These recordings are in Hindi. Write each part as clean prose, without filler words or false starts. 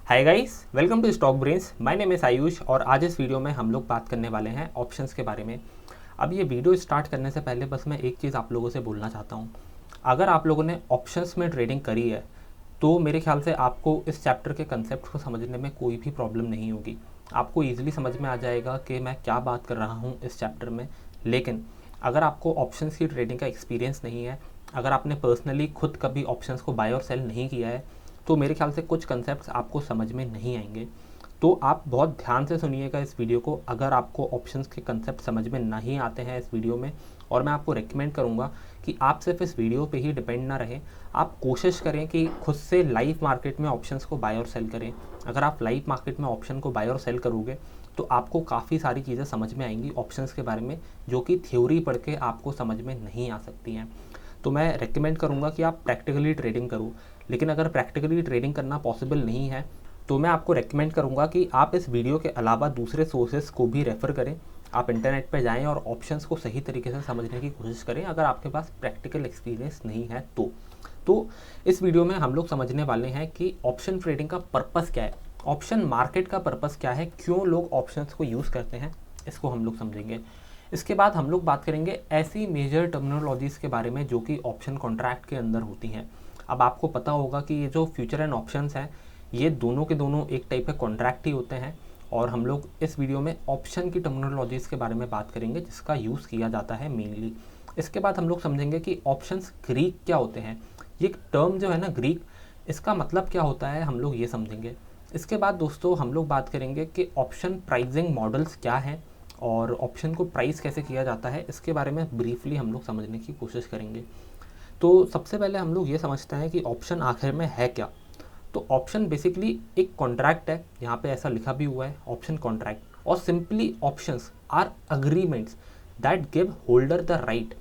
Hi guys, welcome to Stock Brains. My name is Ayush और आज इस वीडियो में हम लोग बात करने वाले हैं ऑप्शंस के बारे में। अब ये वीडियो स्टार्ट करने से पहले बस मैं एक चीज़ आप लोगों से बोलना चाहता हूँ। अगर आप लोगों ने ऑप्शंस में ट्रेडिंग करी है तो मेरे ख्याल से आपको इस चैप्टर के कंसेप्ट को समझने में कोई भी प्रॉब्लम नहीं होगी। आपको ईजिली समझ में आ जाएगा कि मैं क्या बात कर रहा हूँ इस चैप्टर में। लेकिन अगर आपको ऑप्शंस की ट्रेडिंग का एक्सपीरियंस नहीं है, अगर आपने पर्सनली खुद कभी ऑप्शंस को बाय और सेल नहीं किया है, तो मेरे ख्याल से कुछ कंसेप्ट्स आपको समझ में नहीं आएंगे। तो आप बहुत ध्यान से सुनिएगा इस वीडियो को। अगर आपको ऑप्शंस के कंसेप्ट समझ में नहीं आते हैं इस वीडियो में, और मैं आपको रेकमेंड करूंगा कि आप सिर्फ इस वीडियो पे ही डिपेंड ना रहें, आप कोशिश करें कि खुद से लाइव मार्केट में ऑप्शंस को बाय और सेल करें। अगर आप लाइव मार्केट में ऑप्शन को बाय और सेल करोगे तो आपको काफ़ी सारी चीज़ें समझ में आएंगी ऑप्शंस के बारे में, जो कि थ्योरी पढ़ के आपको समझ में नहीं आ सकती हैं। तो मैं रेकमेंड करूंगा कि आप प्रैक्टिकली ट्रेडिंग करो। लेकिन अगर प्रैक्टिकली ट्रेडिंग करना पॉसिबल नहीं है तो मैं आपको रेकमेंड करूंगा कि आप इस वीडियो के अलावा दूसरे सोर्सेज को भी रेफ़र करें। आप इंटरनेट पर जाएं और ऑप्शंस को सही तरीके से समझने की कोशिश करें अगर आपके पास प्रैक्टिकल एक्सपीरियंस नहीं है तो इस वीडियो में हम लोग समझने वाले हैं कि ऑप्शन ट्रेडिंग का पर्पस क्या है, ऑप्शन मार्केट का पर्पस क्या है, क्यों लोग ऑप्शंस को यूज़ करते हैं, इसको हम लोग समझेंगे। इसके बाद हम लोग बात करेंगे ऐसी मेजर टर्मिनोलॉजीज़ के बारे में जो कि ऑप्शन कॉन्ट्रैक्ट के अंदर होती हैं। अब आपको पता होगा कि ये जो फ्यूचर एंड ऑप्शंस हैं, ये दोनों के दोनों एक टाइप के कॉन्ट्रैक्ट ही होते हैं। और हम लोग इस वीडियो में ऑप्शन की टर्मिनोलॉजीज़ के बारे में बात करेंगे जिसका यूज़ किया जाता है मेनली। इसके बाद हम लोग समझेंगे कि ऑप्शंस ग्रीक क्या होते हैं। ये टर्म जो है ना ग्रीक, इसका मतलब क्या होता है हम लोग ये समझेंगे। इसके बाद दोस्तों हम लोग बात करेंगे कि ऑप्शन प्राइसिंग मॉडल्स क्या हैं और ऑप्शन को प्राइस कैसे किया जाता है, इसके बारे में ब्रीफली हम लोग समझने की कोशिश करेंगे। तो सबसे पहले हम लोग ये समझते हैं कि ऑप्शन आखिर में है क्या। तो ऑप्शन बेसिकली एक कॉन्ट्रैक्ट है, यहाँ पे ऐसा लिखा भी हुआ है ऑप्शन कॉन्ट्रैक्ट। और simply options are agreements that give holder the right.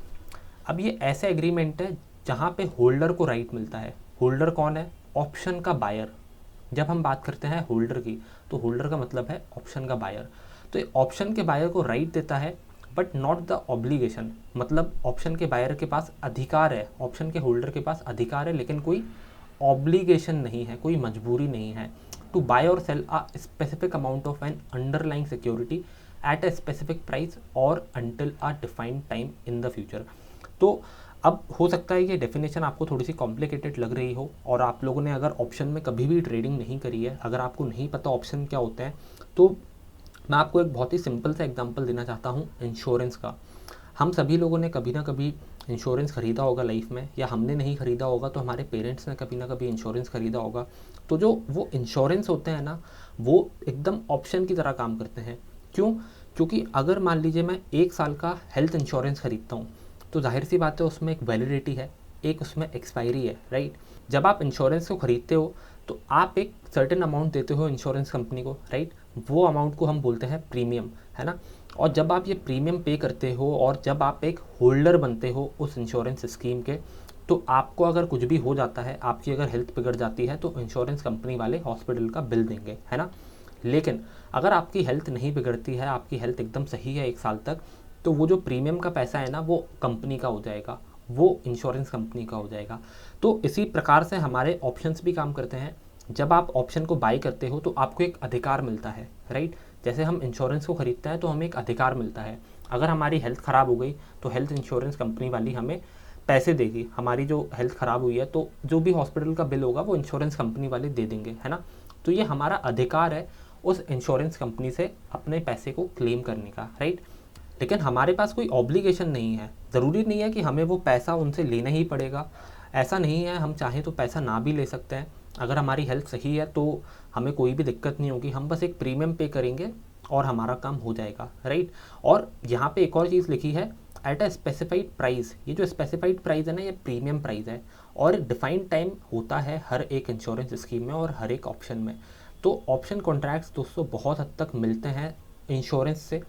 अब ये ऐसे एग्रीमेंट है जहाँ पे होल्डर को राइट मिलता है। होल्डर कौन है? ऑप्शन का बायर। जब हम बात करते हैं होल्डर की, तो होल्डर का मतलब है ऑप्शन का बायर। तो ये ऑप्शन के बायर को राइट देता है बट नॉट द ऑब्लिगेशन। मतलब ऑप्शन के बायर के पास अधिकार है, ऑप्शन के होल्डर के पास अधिकार है, लेकिन कोई ऑब्लिगेशन नहीं है, कोई मजबूरी नहीं है टू बाय और sell a specific amount of an underlying security at a specific price और until a defined time in the future. तो अब हो सकता है ये डेफिनेशन आपको थोड़ी सी कॉम्प्लिकेटेड लग रही हो, और आप लोगों ने अगर ऑप्शन में कभी भी ट्रेडिंग नहीं करी है, अगर आपको नहीं पता ऑप्शन क्या होते हैं, तो मैं आपको एक बहुत ही सिंपल सा एग्जांपल देना चाहता हूँ इंश्योरेंस का। हम सभी लोगों ने कभी ना कभी इंश्योरेंस ख़रीदा होगा लाइफ में, या हमने नहीं ख़रीदा होगा तो हमारे पेरेंट्स ने कभी ना कभी इंश्योरेंस ख़रीदा होगा। तो जो वो इंश्योरेंस होते हैं ना, वो एकदम ऑप्शन की तरह काम करते हैं। क्यों? क्योंकि अगर मान लीजिए मैं 1 साल का हेल्थ इंश्योरेंस ख़रीदता हूँ, तो जाहिर सी बात है उसमें एक वैलिडिटी है, एक उसमें एक्सपायरी है, राइट। जब आप इंश्योरेंस को ख़रीदते हो तो आप एक सर्टेन अमाउंट देते हो इंश्योरेंस कंपनी को, राइट। वो अमाउंट को हम बोलते हैं प्रीमियम, है ना। और जब आप ये प्रीमियम पे करते हो और जब आप एक होल्डर बनते हो उस इंश्योरेंस स्कीम के, तो आपको अगर कुछ भी हो जाता है, आपकी अगर हेल्थ बिगड़ जाती है, तो इंश्योरेंस कंपनी वाले हॉस्पिटल का बिल देंगे, है ना। लेकिन अगर आपकी हेल्थ नहीं बिगड़ती है, आपकी हेल्थ एकदम सही है 1 साल तक, तो वो जो प्रीमियम का पैसा है ना, वो कंपनी का हो जाएगा, वो इंश्योरेंस कंपनी का हो जाएगा। तो इसी प्रकार से हमारे ऑप्शंस भी काम करते हैं। जब आप ऑप्शन को बाई करते हो तो आपको एक अधिकार मिलता है, राइट। जैसे हम इंश्योरेंस को ख़रीदते हैं तो हमें एक अधिकार मिलता है। अगर हमारी हेल्थ ख़राब हो गई तो हेल्थ इंश्योरेंस कंपनी वाली हमें पैसे देगी। हमारी जो हेल्थ ख़राब हुई है तो जो भी हॉस्पिटल का बिल होगा वो इंश्योरेंस कंपनी वाले दे देंगे, है ना। तो ये हमारा अधिकार है उस इंश्योरेंस कंपनी से अपने पैसे को क्लेम करने का, राइट। लेकिन हमारे पास कोई ऑब्लिगेशन नहीं है। ज़रूरी नहीं है कि हमें वो पैसा उनसे लेना ही पड़ेगा, ऐसा नहीं है। हम चाहें तो पैसा ना भी ले सकते हैं। अगर हमारी हेल्थ सही है तो हमें कोई भी दिक्कत नहीं होगी, हम बस एक प्रीमियम पे करेंगे और हमारा काम हो जाएगा, राइट। और यहाँ पे एक और चीज़ लिखी है, एट अ स्पेसिफाइड प्राइस। ये जो स्पेसिफाइड प्राइस है ना, ये प्रीमियम प्राइस है और डिफाइंड टाइम होता है हर एक इंश्योरेंस स्कीम में और हर एक ऑप्शन में। तो ऑप्शन कॉन्ट्रैक्ट्स दोस्तों बहुत हद तक मिलते हैं इंश्योरेंस से।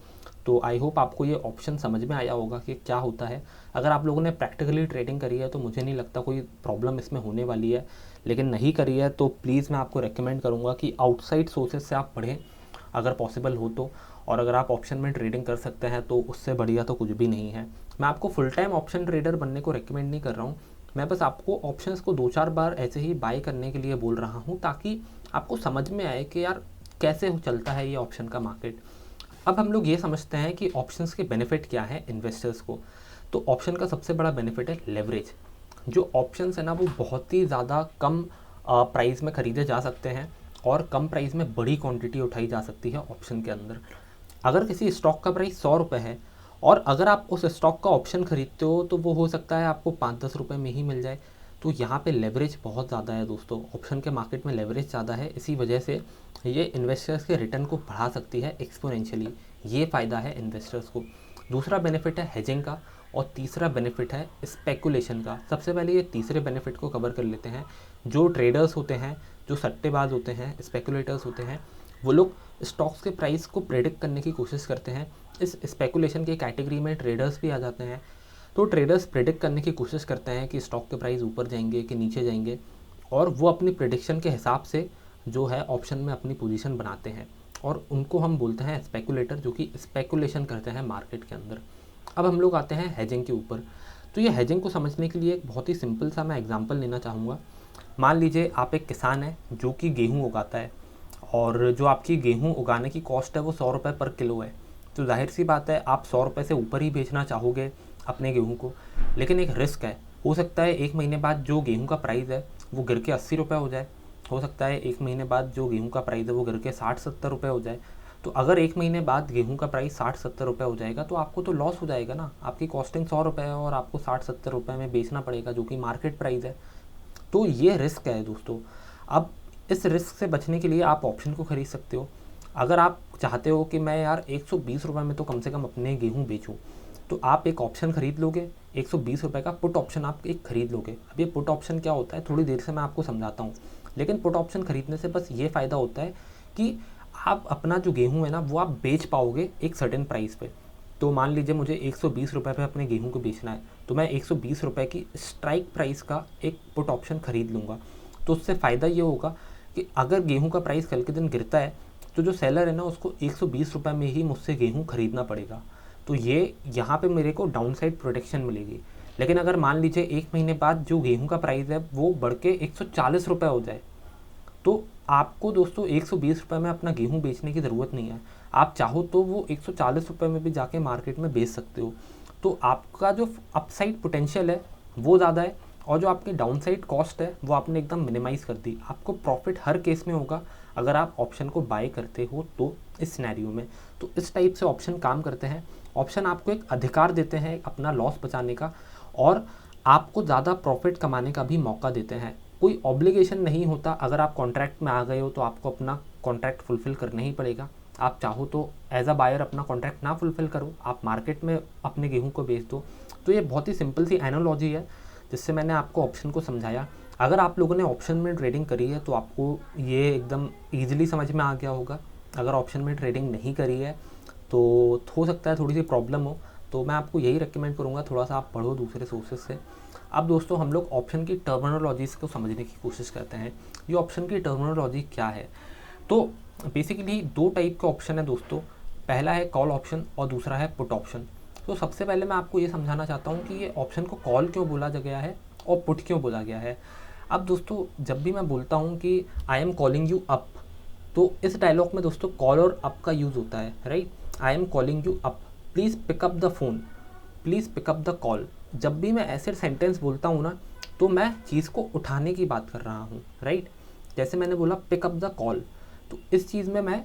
तो आई होप आपको ये ऑप्शन समझ में आया होगा कि क्या होता है। अगर आप लोगों ने प्रैक्टिकली ट्रेडिंग करी है तो मुझे नहीं लगता कोई प्रॉब्लम इसमें होने वाली है, लेकिन नहीं करी है तो प्लीज़ मैं आपको रेकमेंड करूँगा कि आउटसाइड सोर्सेज से आप पढ़ें अगर पॉसिबल हो तो। और अगर आप ऑप्शन में ट्रेडिंग कर सकते हैं तो उससे बढ़िया तो कुछ भी नहीं है। मैं आपको फुल टाइम ऑप्शन ट्रेडर बनने को रेकमेंड नहीं कर रहा हूँ, मैं बस आपको ऑप्शंस को 2-4 बार ऐसे ही बाय करने के लिए बोल रहा हूँ ताकि आपको समझ में आए कि यार कैसे चलता है ये ऑप्शन का मार्केट। अब हम लोग ये समझते हैं कि ऑप्शंस के बेनिफिट क्या है इन्वेस्टर्स को। तो ऑप्शन का सबसे बड़ा बेनिफिट है लेवरेज। जो ऑप्शंस है ना वो बहुत ही ज़्यादा कम प्राइस में ख़रीदे जा सकते हैं और कम प्राइस में बड़ी क्वांटिटी उठाई जा सकती है ऑप्शन के अंदर। अगर किसी स्टॉक का प्राइस 100 रुपये है और अगर आप उस स्टॉक का ऑप्शन खरीदते हो तो वो हो सकता है आपको 5-10 रुपये में ही मिल जाए। तो यहाँ पे लेवरेज बहुत ज़्यादा है दोस्तों, ऑप्शन के मार्केट में लेवरेज ज़्यादा है, इसी वजह से ये इन्वेस्टर्स के रिटर्न को बढ़ा सकती है एक्सपोनेंशियली। ये फ़ायदा है इन्वेस्टर्स को। दूसरा बेनिफिट है हेजिंग का और तीसरा बेनिफिट है स्पेकुलेशन का। सबसे पहले ये तीसरे बेनिफिट को कवर कर लेते हैं। जो ट्रेडर्स होते हैं, जो सट्टेबाज होते हैं, स्पेकुलेटर्स होते हैं, वो लोग स्टॉक्स के प्राइस को प्रेडिक्ट करने की कोशिश करते हैं। इस स्पेकुलेशन की कैटेगरी में ट्रेडर्स भी आ जाते हैं। तो ट्रेडर्स प्रेडिक्ट करने की कोशिश करते हैं कि स्टॉक के प्राइस ऊपर जाएंगे कि नीचे जाएंगे, और वो अपनी प्रेडिक्शन के हिसाब से जो है ऑप्शन में अपनी पोजीशन बनाते हैं, और उनको हम बोलते हैं स्पेकुलेटर, जो कि स्पेकुलेशन करते हैं मार्केट के अंदर। अब हम लोग आते हैं हेजिंग के ऊपर। तो ये हेजिंग को समझने के लिए एक बहुत ही सिंपल सा मैं एग्जांपल लेना चाहूँगा। मान लीजिए आप एक किसान है जो कि गेहूँ उगाता है, और जो आपकी गेहूँ उगाने की कॉस्ट है वो 100 रुपये पर किलो है। तो जाहिर सी बात है आप 100 रुपये से ऊपर ही बेचना चाहोगे अपने गेहूँ को, लेकिन एक रिस्क है। हो सकता है 1 महीने बाद जो गेहूँ का प्राइस है वो गिर के 80 रुपये हो जाए। हो सकता है 1 महीने बाद जो गेहूँ का प्राइस है वो गिर के 60-70 रुपये हो जाए। तो अगर 1 महीने बाद गेहूँ का प्राइस 60-70 रुपये हो जाएगा तो आपको तो लॉस हो जाएगा ना। आपकी कॉस्टिंग 100 रुपये है और आपको 60-70 रुपये में बेचना पड़ेगा, जो कि मार्केट प्राइस है। तो ये रिस्क है दोस्तों। अब इस रिस्क से बचने के लिए आप ऑप्शन को ख़रीद सकते हो। अगर आप चाहते हो कि मैं यार 120 रुपये में तो कम से कम अपने गेहूँ बेचूँ, तो आप एक ऑप्शन ख़रीद लोगे। 120 रुपये का पुट ऑप्शन आप एक ख़रीद लोगे। अब ये पुट ऑप्शन क्या होता है थोड़ी देर से मैं आपको समझाता हूँ, लेकिन पुट ऑप्शन ख़रीदने से बस ये फ़ायदा होता है कि आप अपना जो गेहूँ है ना वो आप बेच पाओगे एक सर्टेन प्राइस पे। तो मान लीजिए मुझे 120 रुपये पे अपने गेहूँ को बेचना है, तो मैं 120 रुपये की स्ट्राइक प्राइस का एक पुट ऑप्शन ख़रीद लूँगा। तो उससे फ़ायदा ये होगा कि अगर गेहूं का प्राइस कल के दिन गिरता है तो जो सेलर है ना उसको 120 रुपये में ही मुझसे गेहूं खरीदना पड़ेगा। तो ये यहाँ पे मेरे को डाउन साइड प्रोटेक्शन मिलेगी। लेकिन अगर मान लीजिए 1 महीने बाद जो गेहूं का प्राइस है वो बढ़ के 140 रुपये हो जाए, तो आपको दोस्तों 120 रुपये में अपना गेहूँ बेचने की ज़रूरत नहीं है। आप चाहो तो वो 140 रुपये में भी जाके मार्केट में बेच सकते हो। तो आपका जो अपसाइड पोटेंशियल है वो ज़्यादा है, और जो आपकी डाउनसाइड कॉस्ट है वो आपने एकदम मिनिमाइज़ कर दी। आपको प्रॉफिट हर केस में होगा अगर आप ऑप्शन को बाय करते हो तो इस सिनेरियो में। तो इस टाइप से ऑप्शन काम करते हैं। ऑप्शन आपको एक अधिकार देते हैं अपना लॉस बचाने का, और आपको ज़्यादा प्रॉफिट कमाने का भी मौका देते हैं। कोई ऑब्लिगेशन नहीं होता। अगर आप कॉन्ट्रैक्ट में आ गए हो तो आपको अपना कॉन्ट्रैक्ट फुलफ़िल करना ही पड़ेगा। आप चाहो तो एज अ बायर अपना कॉन्ट्रैक्ट ना फुलफ़िल करो, आप मार्केट में अपने गेहूँ को बेच दो। तो ये बहुत ही सिंपल सी एनालॉजी है जिससे मैंने आपको ऑप्शन को समझाया। अगर आप लोगों ने ऑप्शन में ट्रेडिंग करी है तो आपको ये एकदम ईजिली समझ में आ गया होगा। अगर ऑप्शन में ट्रेडिंग नहीं करी है तो हो सकता है थोड़ी सी प्रॉब्लम हो, तो मैं आपको यही रेकमेंड करूँगा थोड़ा सा आप पढ़ो दूसरे सोर्सेज से। अब दोस्तों हम लोग ऑप्शन की टर्मिनोलॉजीज को समझने की कोशिश करते हैं। ये ऑप्शन की टर्मिनोलॉजी क्या है? तो बेसिकली 2 टाइप के ऑप्शन है दोस्तों। पहला है कॉल ऑप्शन और दूसरा है पुट ऑप्शन। तो सबसे पहले मैं आपको ये समझाना चाहता हूँ कि ये ऑप्शन को कॉल क्यों बोला गया है और पुट क्यों बोला गया है। अब दोस्तों जब भी मैं बोलता हूँ कि I am calling you up, तो इस डायलॉग में दोस्तों कॉल और अप का यूज़ होता है, right. I am calling you up, please pick up the phone, please pick up the call. जब भी मैं ऐसे सेंटेंस बोलता हूँ ना तो मैं चीज़ को उठाने की बात कर रहा हूँ, राइट। जैसे मैंने बोला पिकअप द कॉल, तो इस चीज़ में मैं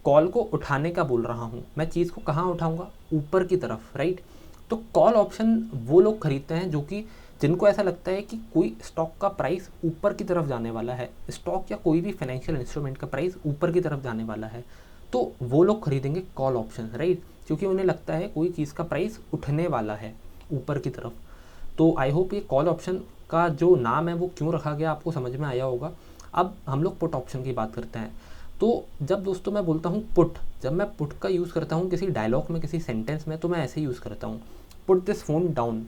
कॉल को उठाने का बोल रहा हूँ। मैं चीज़ को कहाँ उठाऊँगा? ऊपर की तरफ, राइट। तो कॉल ऑप्शन वो लोग खरीदते हैं जो कि जिनको ऐसा लगता है कि कोई स्टॉक का प्राइस ऊपर की तरफ जाने वाला है, स्टॉक या कोई भी फाइनेंशियल इंस्ट्रूमेंट का प्राइस ऊपर की तरफ जाने वाला है, तो वो लोग खरीदेंगे कॉल ऑप्शन, राइट। क्योंकि उन्हें लगता है कोई चीज़ का प्राइस उठने वाला है ऊपर की तरफ। तो आई होप ये कॉल ऑप्शन का जो नाम है वो क्यों रखा गया आपको समझ में आया होगा। अब हम लोग पुट ऑप्शन की बात करते हैं। तो जब दोस्तों मैं बोलता हूँ पुट, जब मैं पुट का यूज़ करता हूँ किसी डायलॉग में, किसी सेंटेंस में, तो मैं ऐसे यूज़ करता हूँ, put this phone down,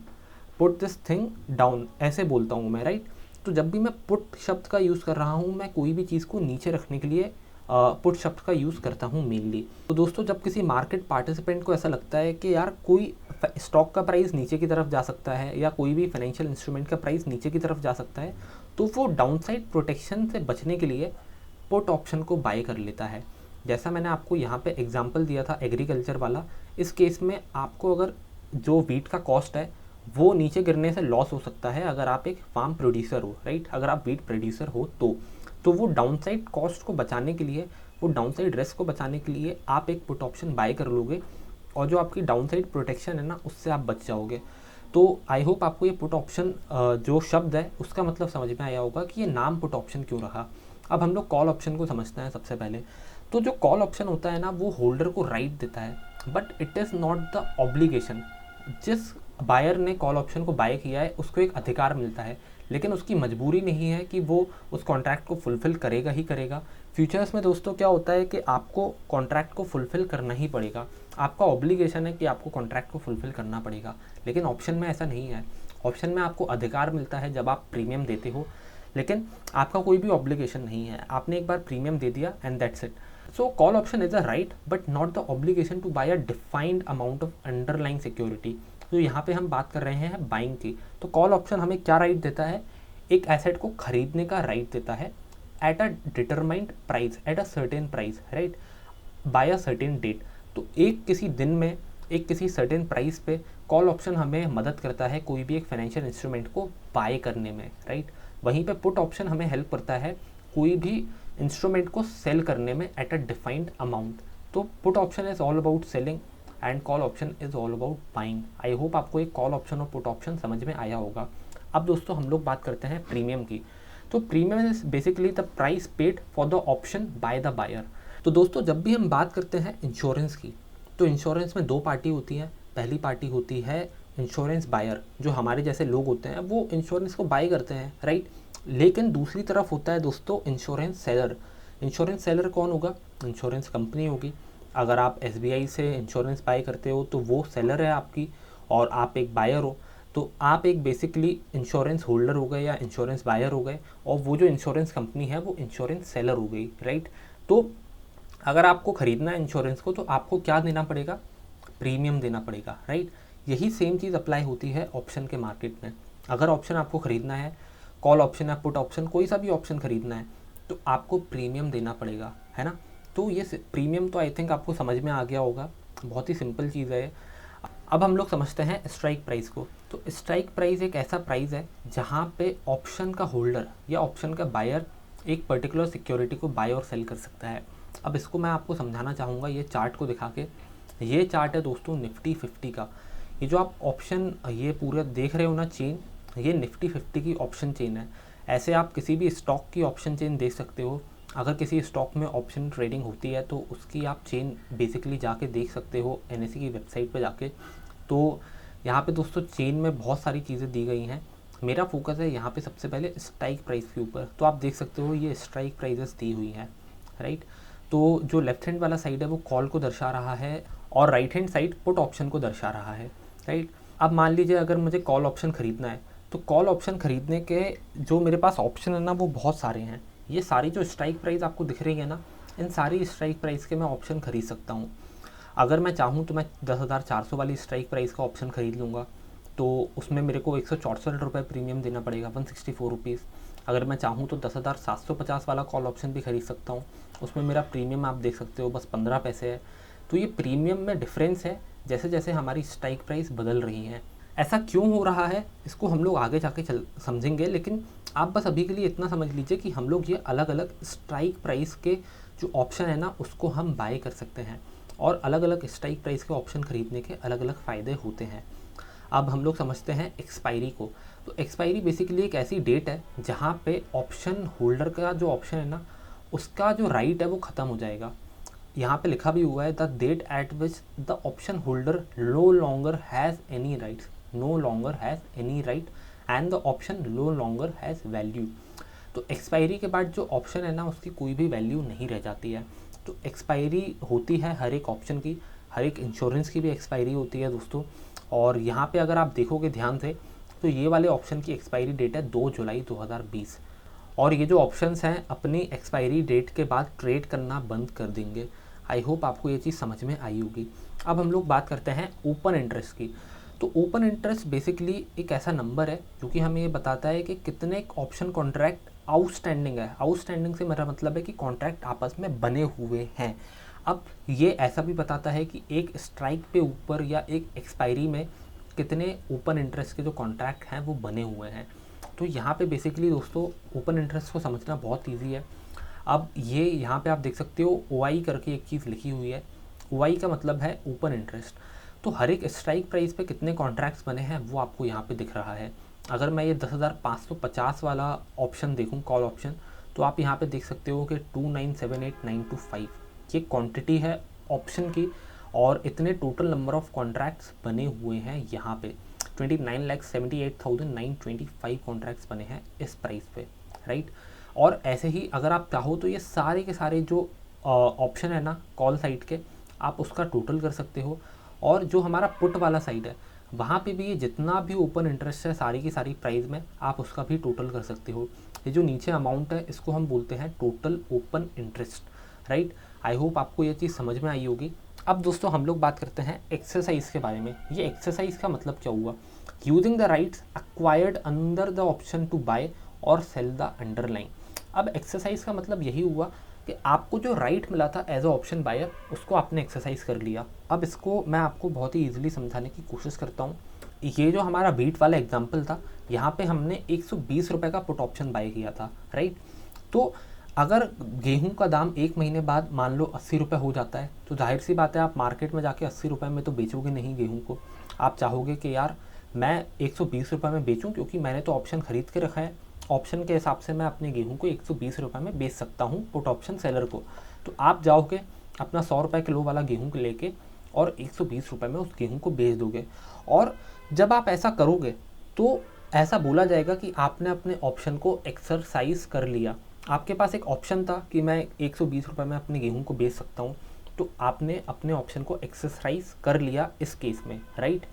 put this thing down, ऐसे बोलता हूँ मैं, राइट। तो जब भी मैं पुट शब्द का यूज़ कर रहा हूँ, मैं कोई भी चीज़ को नीचे रखने के लिए पुट शब्द का यूज़ करता हूँ मेनली। तो दोस्तों जब किसी मार्केट पार्टिसिपेंट को ऐसा लगता है कि यार कोई स्टॉक का प्राइस नीचे की तरफ जा सकता है या कोई भी फाइनेंशियल इंस्ट्रूमेंट का प्राइस नीचे की तरफ जा सकता है, तो वो डाउनसाइड प्रोटेक्शन से बचने के लिए पुट ऑप्शन को बाय कर लेता है। जैसा मैंने आपको यहाँ पे एग्जांपल दिया था एग्रीकल्चर वाला, इस केस में आपको अगर जो वीट का कॉस्ट है वो नीचे गिरने से लॉस हो सकता है अगर आप एक फार्म प्रोड्यूसर हो, राइट, अगर आप वीट प्रोड्यूसर हो तो वो डाउनसाइड कॉस्ट को बचाने के लिए, वो डाउनसाइड रिस्क को बचाने के लिए आप एक पुट ऑप्शन बाय कर लोगे और जो आपकी डाउनसाइड प्रोटेक्शन है ना उससे आप बच जाओगे। तो आई होप आपको ये पुट ऑप्शन जो शब्द है उसका मतलब समझ में आया होगा कि ये नाम पुट ऑप्शन क्यों रहा। अब हम लोग कॉल ऑप्शन को समझते हैं सबसे पहले। तो जो कॉल ऑप्शन होता है ना वो होल्डर को राइट देता है, but it is not the obligation. जिस बायर ने कॉल ऑप्शन को बाय किया है उसको एक अधिकार मिलता है, लेकिन उसकी मजबूरी नहीं है कि वो उस कॉन्ट्रैक्ट को फुलफ़िल करेगा ही करेगा। फ्यूचर्स में दोस्तों क्या होता है कि आपको कॉन्ट्रैक्ट को फुलफ़िल करना ही पड़ेगा, आपका ऑब्लिगेशन है कि आपको कॉन्ट्रैक्ट को फुलफ़िल करना पड़ेगा। लेकिन ऑप्शन में ऐसा नहीं है। ऑप्शन में आपको अधिकार मिलता है जब आप प्रीमियम देते हो, लेकिन आपका कोई भी ऑब्लिगेशन नहीं है। आपने एक बार प्रीमियम दे दिया and that's it. So call option is a right but not the obligation to buy a defined amount of underlying security. तो यहाँ पे हम बात कर रहे हैं बाइंग की। तो कॉल ऑप्शन हमें क्या राइट देता है? एक एसेट को खरीदने का राइट देता है at a determined price, at a certain price, right, by a certain date. तो एक किसी दिन में एक किसी सर्टेन प्राइस पे कॉल ऑप्शन हमें मदद करता है कोई भी एक फाइनेंशियल इंस्ट्रूमेंट को बाय करने में, राइट। वहीं पे पुट ऑप्शन हमें हेल्प करता है कोई भी इंस्ट्रूमेंट को सेल करने में एट अ डिफाइंड अमाउंट। तो put option is all about selling and call option is all about buying. I hope आपको एक कॉल ऑप्शन और पुट ऑप्शन समझ में आया होगा। अब दोस्तों हम लोग बात करते हैं प्रीमियम की। तो premium is basically the price paid for the option by the buyer. तो दोस्तों जब भी हम बात करते हैं इंश्योरेंस की, तो इंश्योरेंस में दो पार्टी होती हैं। पहली पार्टी होती है इंश्योरेंस बायर, जो हमारे जैसे लोग होते हैं वो इंश्योरेंस को बाय करते हैं, राइट। लेकिन दूसरी तरफ होता है दोस्तों इंश्योरेंस सेलर। इंश्योरेंस सेलर कौन होगा? इंश्योरेंस कंपनी होगी। अगर आप SBI से इंश्योरेंस बाय करते हो तो वो सेलर है आपकी और आप एक बायर हो। तो आप एक बेसिकली इंश्योरेंस होल्डर हो गए या इंश्योरेंस बायर हो गए और वो जो इंश्योरेंस कंपनी है वो इंश्योरेंस सेलर हो गई, राइट। तो अगर आपको ख़रीदना है इंश्योरेंस को तो आपको क्या देना पड़ेगा? प्रीमियम देना पड़ेगा, राइट। यही सेम चीज़ अप्लाई होती है ऑप्शन के मार्केट में। अगर ऑप्शन आपको ख़रीदना है, कॉल ऑप्शन या पुट ऑप्शन, कोई सा भी ऑप्शन ख़रीदना है तो आपको प्रीमियम देना पड़ेगा, है ना। तो ये प्रीमियम तो आई थिंक आपको समझ में आ गया होगा, बहुत ही सिंपल चीज़ है। अब हम लोग समझते हैं स्ट्राइक प्राइस को। तो स्ट्राइक प्राइस एक ऐसा प्राइस है जहाँ पे ऑप्शन का होल्डर या ऑप्शन का बायर एक पर्टिकुलर सिक्योरिटी को बाय और सेल कर सकता है। अब इसको मैं आपको समझाना चाहूँगा ये चार्ट को दिखा के। ये चार्ट है दोस्तों निफ्टी 50 का। ये जो आप ऑप्शन ये पूरा देख रहे हो ना चेन, ये निफ्टी 50 की ऑप्शन चेन है। ऐसे आप किसी भी स्टॉक की ऑप्शन चेन देख सकते हो। अगर किसी स्टॉक में ऑप्शन ट्रेडिंग होती है तो उसकी आप चेन बेसिकली जाके देख सकते हो NSE की वेबसाइट पे जाके। तो यहाँ पे दोस्तों चेन में बहुत सारी चीज़ें दी गई हैं। मेरा फोकस है यहाँ पे सबसे पहले स्ट्राइक प्राइस के ऊपर। तो आप देख सकते हो ये स्ट्राइक प्राइजेस दी हुई हैं, राइट। तो जो लेफ्ट हैंड वाला साइड है वो कॉल को दर्शा रहा है और right hand side put option को दर्शा रहा है, राइट। अब मान लीजिए अगर मुझे कॉल ऑप्शन ख़रीदना है तो कॉल ऑप्शन ख़रीदने के जो मेरे पास ऑप्शन है ना वो बहुत सारे हैं। ये सारी जो स्ट्राइक प्राइस आपको दिख रही है ना, इन सारी स्ट्राइक प्राइस के मैं ऑप्शन ख़रीद सकता हूँ। अगर मैं चाहूँ तो मैं 10,400 वाली स्ट्राइक प्राइस का ऑप्शन ख़रीद लूँगा, तो उसमें मेरे को 164 रुपये प्रीमियम देना पड़ेगा, 164 रुपीज़। अगर मैं चाहूँ तो 10,750 वाला कॉल ऑप्शन भी खरीद सकता हूँ, उसमें मेरा प्रीमियम आप देख सकते हो बस 15 पैसे है। तो ये प्रीमियम में डिफरेंस है जैसे जैसे हमारी स्ट्राइक प्राइस बदल रही है। ऐसा क्यों हो रहा है इसको हम लोग आगे जाके समझेंगे, लेकिन आप बस अभी के लिए इतना समझ लीजिए कि हम लोग ये अलग अलग स्ट्राइक प्राइस के जो ऑप्शन है ना उसको हम बाय कर सकते हैं और अलग अलग स्ट्राइक प्राइस के ऑप्शन खरीदने के अलग अलग फ़ायदे होते हैं। अब हम लोग समझते हैं एक्सपायरी को। तो एक्सपायरी बेसिकली एक ऐसी डेट है जहाँ पे ऑप्शन होल्डर का जो ऑप्शन है ना उसका जो राइट है वो ख़त्म हो जाएगा। यहाँ पे लिखा भी हुआ है the date at which the option holder no longer has any rights, no longer has any right and the option no longer has value. तो एक्सपायरी के बाद जो ऑप्शन है ना उसकी कोई भी वैल्यू नहीं रह जाती है। तो एक्सपायरी होती है हर एक ऑप्शन की, हर एक इंश्योरेंस की भी एक्सपायरी होती है दोस्तों। और यहाँ पे अगर आप देखोगे ध्यान से तो ये वाले ऑप्शन की एक्सपायरी डेट है 2 जुलाई 2020 और ये जो ऑप्शंस हैं अपनी एक्सपायरी डेट के बाद ट्रेड करना बंद कर देंगे। आई होप आपको ये चीज़ समझ में आई होगी। अब हम लोग बात करते हैं ओपन इंटरेस्ट की। तो ओपन इंटरेस्ट बेसिकली एक ऐसा नंबर है जो कि हमें ये बताता है कि कितने ऑप्शन कॉन्ट्रैक्ट आउटस्टैंडिंग है। आउटस्टैंडिंग से मेरा मतलब है कि कॉन्ट्रैक्ट आपस में बने हुए हैं। अब ये ऐसा भी बताता है कि एक स्ट्राइक पे ऊपर या एक एक्सपायरी में कितने ओपन इंटरेस्ट के जो कॉन्ट्रैक्ट हैं वो बने हुए हैं। तो यहाँ पे बेसिकली दोस्तों ओपन इंटरेस्ट को समझना बहुत ईजी है। अब ये यहाँ पे आप देख सकते हो OI करके एक चीज़ लिखी हुई है। OI का मतलब है ओपन इंटरेस्ट। तो हर एक स्ट्राइक प्राइस पे कितने कॉन्ट्रैक्ट्स बने हैं वो आपको यहाँ पे दिख रहा है। अगर मैं ये 10,550 वाला ऑप्शन देखूँ, कॉल ऑप्शन, तो आप यहाँ पे देख सकते हो कि 2978925 ये क्वांटिटी है ऑप्शन की, और इतने टोटल नंबर ऑफ कॉन्ट्रैक्ट्स बने हुए हैं यहाँ पे 29,78,925 कॉन्ट्रैक्ट्स बने हैं इस प्राइस पे, राइट। और ऐसे ही अगर आप चाहो तो ये सारे के सारे जो ऑप्शन है ना कॉल साइड के, आप उसका टोटल कर सकते हो। और जो हमारा पुट वाला साइड है वहाँ पे भी ये जितना भी ओपन इंटरेस्ट है सारी की सारी प्राइस में, आप उसका भी टोटल कर सकते हो। ये जो नीचे अमाउंट है इसको हम बोलते हैं total open interest, right. I hope आपको ये चीज़ समझ में आई होगी। अब दोस्तों हम लोग बात करते हैं एक्सरसाइज के बारे में। ये एक्सरसाइज का मतलब क्या हुआ? Using the rights acquired under the option to buy और सेल द अंडरलाइन। अब एक्सरसाइज का मतलब यही हुआ कि आपको जो राइट मिला था एज अ ऑप्शन बायर, उसको आपने एक्सरसाइज कर लिया। अब इसको मैं आपको बहुत ही ईजिली समझाने की कोशिश करता हूँ। ये जो हमारा बीट वाला एग्जाम्पल था, यहाँ पे हमने 120 रुपये का पुट ऑप्शन बाय किया था, राइट। तो अगर गेहूं का दाम एक महीने बाद मान लो 80 रुपये हो जाता है, तो जाहिर सी बात है आप मार्केट में जाके 80 रुपये में तो बेचोगे नहीं गेहूं को। आप चाहोगे कि यार मैं 120 रुपये में बेचूं, क्योंकि मैंने तो ऑप्शन ख़रीद के रखा है, ऑप्शन के हिसाब से मैं अपने गेहूं को 120 रुपये में बेच सकता हूं पुट ऑप्शन सेलर को। तो आप जाओगे अपना 100 रुपये किलो वाला गेहूं लेके और 120 रुपये में उस गेहूं को बेच दोगे। और जब आप ऐसा करोगे तो ऐसा बोला जाएगा कि आपने अपने ऑप्शन को एक्सरसाइज कर लिया। आपके पास एक ऑप्शन था कि मैं 120 रुपये में अपने गेहूं को बेच सकता हूं, तो आपने अपने ऑप्शन को एक्सरसाइज कर लिया इस केस में, राइट।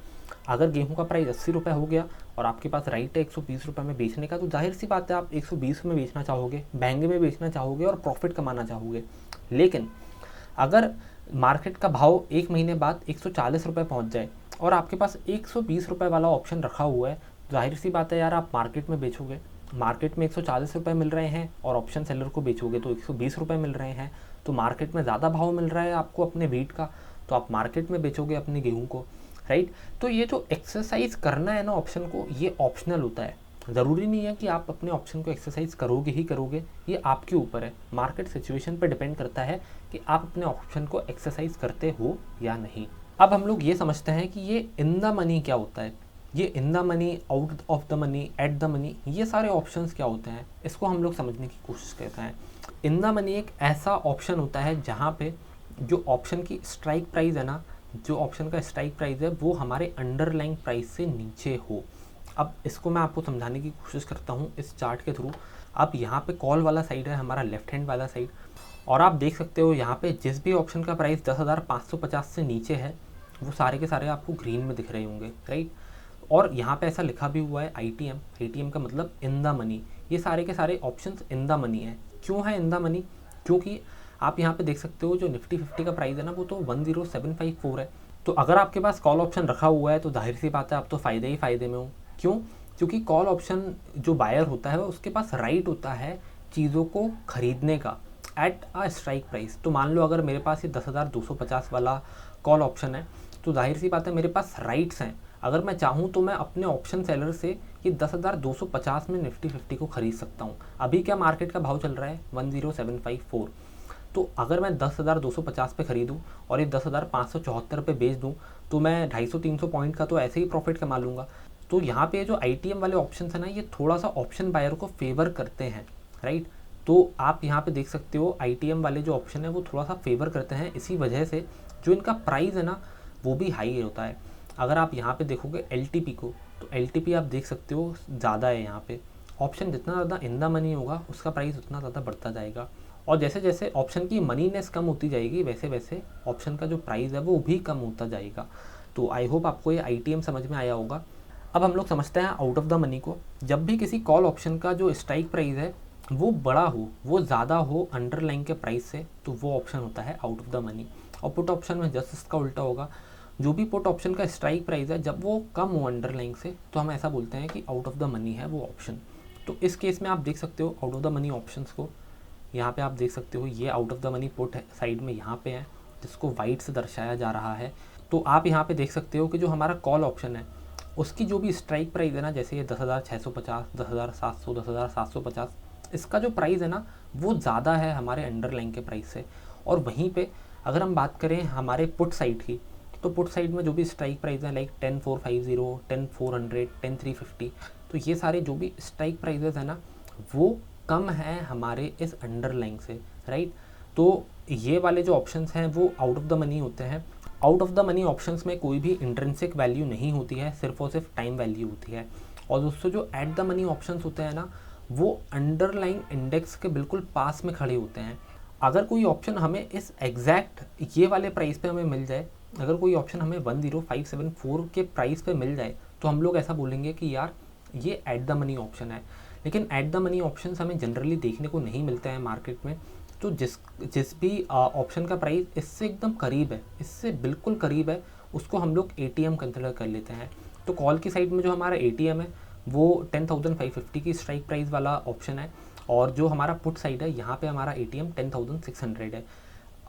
अगर गेहूं का प्राइस 80 रुपये हो गया और आपके पास राइट है 120 रुपये में बेचने का, तो जाहिर सी बात है आप 120 में बेचना चाहोगे, महंगे में बेचना चाहोगे और प्रॉफिट कमाना चाहोगे। लेकिन अगर मार्केट का भाव एक महीने बाद 140 रुपये पहुँच जाए और आपके पास 120 रुपये वाला ऑप्शन रखा हुआ है, जाहिर सी बात है यार आप मार्केट में बेचोगे। मार्केट में 140 रुपये मिल रहे हैं और ऑप्शन सेलर को बेचोगे तो 120 रुपये मिल रहे हैं, तो मार्केट में ज़्यादा भाव मिल रहा है आपको अपने वीट का, तो आप मार्केट में बेचोगे अपने गेहूं को, राइट। तो ये जो एक्सरसाइज करना है ना ऑप्शन को, ये ऑप्शनल होता है। ज़रूरी नहीं है कि आप अपने ऑप्शन को एक्सरसाइज करोगे ही करोगे, ये आपके ऊपर है। मार्केट सिचुएशन पर डिपेंड करता है कि आप अपने ऑप्शन को एक्सरसाइज करते हो या नहीं। अब हम लोग ये समझते हैं कि ये इन द मनी क्या होता है। ये in the money, out of the money, at the money, ये सारे ऑप्शंस क्या होते हैं, इसको हम लोग समझने की कोशिश करते हैं। इन द मनी एक ऐसा ऑप्शन होता है जहाँ पे जो ऑप्शन की स्ट्राइक प्राइस है ना, जो ऑप्शन का स्ट्राइक प्राइस है वो हमारे अंडरलाइंग प्राइस से नीचे हो। अब इसको मैं आपको समझाने की कोशिश करता हूँ इस चार्ट के थ्रू। अब यहाँ पे कॉल वाला साइड है हमारा लेफ्ट हैंड वाला साइड, और आप देख सकते हो यहाँ पे जिस भी ऑप्शन का प्राइस 10,550 से नीचे है वो सारे के सारे आपको ग्रीन में दिख रहे होंगे, राइट। और यहाँ पे ऐसा लिखा भी हुआ है ITM। ITM का मतलब इन द मनी। ये सारे के सारे ऑप्शंस इन द मनी है। क्यों है इन द मनी? क्योंकि आप यहाँ पे देख सकते हो जो निफ्टी 50 का प्राइस है ना वो तो 10754 है। तो अगर आपके पास कॉल ऑप्शन रखा हुआ है तो जाहिर सी बात है आप तो फ़ायदे ही फ़ायदे में हो। क्यों? क्योंकि कॉल ऑप्शन जो बायर होता है उसके पास राइट होता है चीज़ों को खरीदने का एट अ स्ट्राइक प्राइस। तो मान लो अगर मेरे पास ये 10,250 वाला कॉल ऑप्शन है तो जाहिर सी बात है मेरे पास राइट्स हैं। अगर मैं चाहूँ तो मैं अपने ऑप्शन सेलर से ये 10,250 में निफ्टी 50 को खरीद सकता हूँ। अभी क्या मार्केट का भाव चल रहा है 10754। तो अगर मैं 10,250 पे खरीदूँ और ये 10,574 पे बेच दूँ तो मैं 250-300 पॉइंट का तो ऐसे ही प्रॉफिट कमा लूँगा। तो यहाँ पे जो ITM वाले ऑप्शन है ना ये थोड़ा सा ऑप्शन बायर को फेवर करते हैं, राइट। तो आप यहाँ पे देख सकते हो ITM वाले जो ऑप्शन है वो थोड़ा सा फेवर करते हैं, इसी वजह से जो इनका प्राइस है ना वो भी हाई होता है। अगर आप यहाँ पे देखोगे LTP को, तो LTP आप देख सकते हो ज़्यादा है यहाँ पे। ऑप्शन जितना ज़्यादा इन द मनी होगा उसका प्राइस उतना ज़्यादा बढ़ता जाएगा, और जैसे जैसे ऑप्शन की मनीनेस कम होती जाएगी वैसे वैसे ऑप्शन का जो प्राइस है वो भी कम होता जाएगा। तो आई होप आपको ये ITM समझ में आया होगा। अब हम लोग समझते हैं आउट ऑफ द मनी को। जब भी किसी कॉल ऑप्शन का जो स्ट्राइक प्राइस है वो बड़ा हो, वो ज़्यादा हो अंडरलाइन के प्राइस से, तो वो ऑप्शन होता है आउट ऑफ द मनी। और पुट ऑप्शन में जस्ट इसका उल्टा होगा। जो भी पुट ऑप्शन का स्ट्राइक प्राइस है जब वो कम हो अंडरलाइंग से, तो हम ऐसा बोलते हैं कि आउट ऑफ द मनी है वो ऑप्शन। तो इस केस में आप देख सकते हो out of the money options को, यहाँ पे आप देख सकते हो ये out of the money put side में यहाँ पे है, जिसको वाइट से दर्शाया जा रहा है। तो आप यहाँ पे देख सकते हो कि जो हमारा कॉल ऑप्शन है उसकी जो भी स्ट्राइक प्राइस है ना, जैसे ये 10,650, 10,700, 10,750, इसका जो प्राइस है ना वो ज़्यादा है हमारे अंडरलाइन के प्राइस से। और वहीं पे अगर हम बात करें हमारे पुट साइड की, तो पुट साइड में जो भी स्ट्राइक प्राइस है लाइक 10,450, 10,400, 10,350, तो ये सारे जो भी स्ट्राइक प्राइजेस है ना वो कम है हमारे इस अंडरलाइन से, राइट। तो ये वाले जो ऑप्शंस हैं वो आउट ऑफ द मनी होते हैं। Out of the money options में कोई भी इंट्रिंसिक वैल्यू नहीं होती है, सिर्फ और सिर्फ टाइम वैल्यू होती है। और दोस्तों जो एट द मनी ऑप्शंस होते हैं ना वो अंडरलाइन इंडेक्स के बिल्कुल पास में खड़े होते हैं। अगर कोई ऑप्शन हमें इस एग्जैक्ट ये वाले प्राइस पे हमें मिल जाए, अगर कोई ऑप्शन हमें 10,574 के प्राइस पे मिल जाए, तो हम लोग ऐसा बोलेंगे कि यार ये एट द मनी ऑप्शन है। लेकिन एट द मनी ऑप्शन हमें जनरली देखने को नहीं मिलते हैं मार्केट में। तो जिस भी ऑप्शन का प्राइस इससे एकदम करीब है, इससे बिल्कुल करीब है, उसको हम लोग ATM कंसिडर कर लेते हैं। तो कॉल की साइड में जो हमारा ATM है वो 10,550 की स्ट्राइक प्राइस वाला ऑप्शन है, और जो हमारा पुट साइड है यहाँ पे हमारा ATM 10,600 है।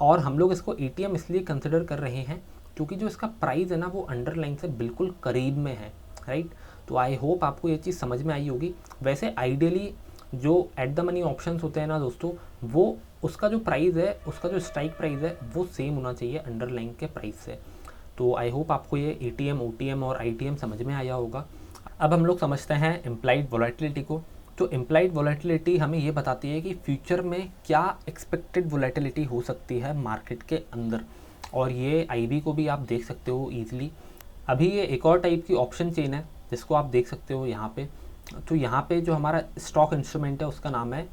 और हम लोग इसको ATM इसलिए कंसिडर कर रहे हैं क्योंकि जो इसका प्राइस है ना वो अंडरलाइन से बिल्कुल करीब में है, राइट। तो आई होप आपको ये चीज़ समझ में आई होगी। वैसे आइडियली जो एट द मनी ऑप्शंस होते हैं ना दोस्तों, वो उसका जो प्राइस है, उसका जो स्ट्राइक प्राइस है वो सेम होना चाहिए अंडरलाइन के प्राइस से। तो आई होप आपको ये ATM, OTM और ITM समझ में आया होगा। अब हम लोग समझते हैं इम्प्लाइड वोलेटिलिटी को। तो इम्प्लाइड वोलेटिलिटी हमें ये बताती है कि फ्यूचर में क्या एक्सपेक्टेड वोलेटिलिटी हो सकती है मार्केट के अंदर, और ये IB को भी आप देख सकते हो ईजिली। अभी ये एक और टाइप की ऑप्शन चेन है जिसको आप देख सकते हो यहाँ पे। तो यहाँ पे जो हमारा स्टॉक इंस्ट्रूमेंट है उसका नाम है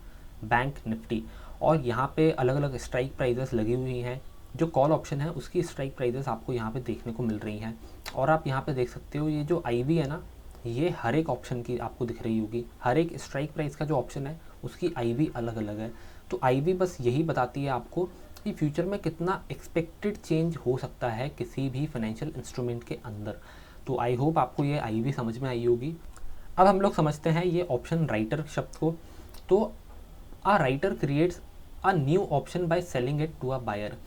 बैंक निफ्टी, और यहाँ पे अलग अलग स्ट्राइक प्राइजेस लगी हुई हैं। जो कॉल ऑप्शन है उसकी स्ट्राइक प्राइजेस आपको यहाँ पे देखने को मिल रही हैं। और आप यहाँ पे देख सकते हो ये जो IB है ना, ये हर एक ऑप्शन की आपको दिख रही होगी। हर एक स्ट्राइक प्राइस का जो ऑप्शन है उसकी IB अलग अलग है। तो IB बस यही बताती है आपको कि फ्यूचर में कितना एक्सपेक्टेड चेंज हो सकता है किसी भी फाइनेंशियल इंस्ट्रूमेंट के अंदर। तो आई होप आपको ये IB समझ में आई होगी। अब हम लोग समझते हैं ये ऑप्शन राइटर शब्द को। तो a writer creates a new option by selling it to a buyer.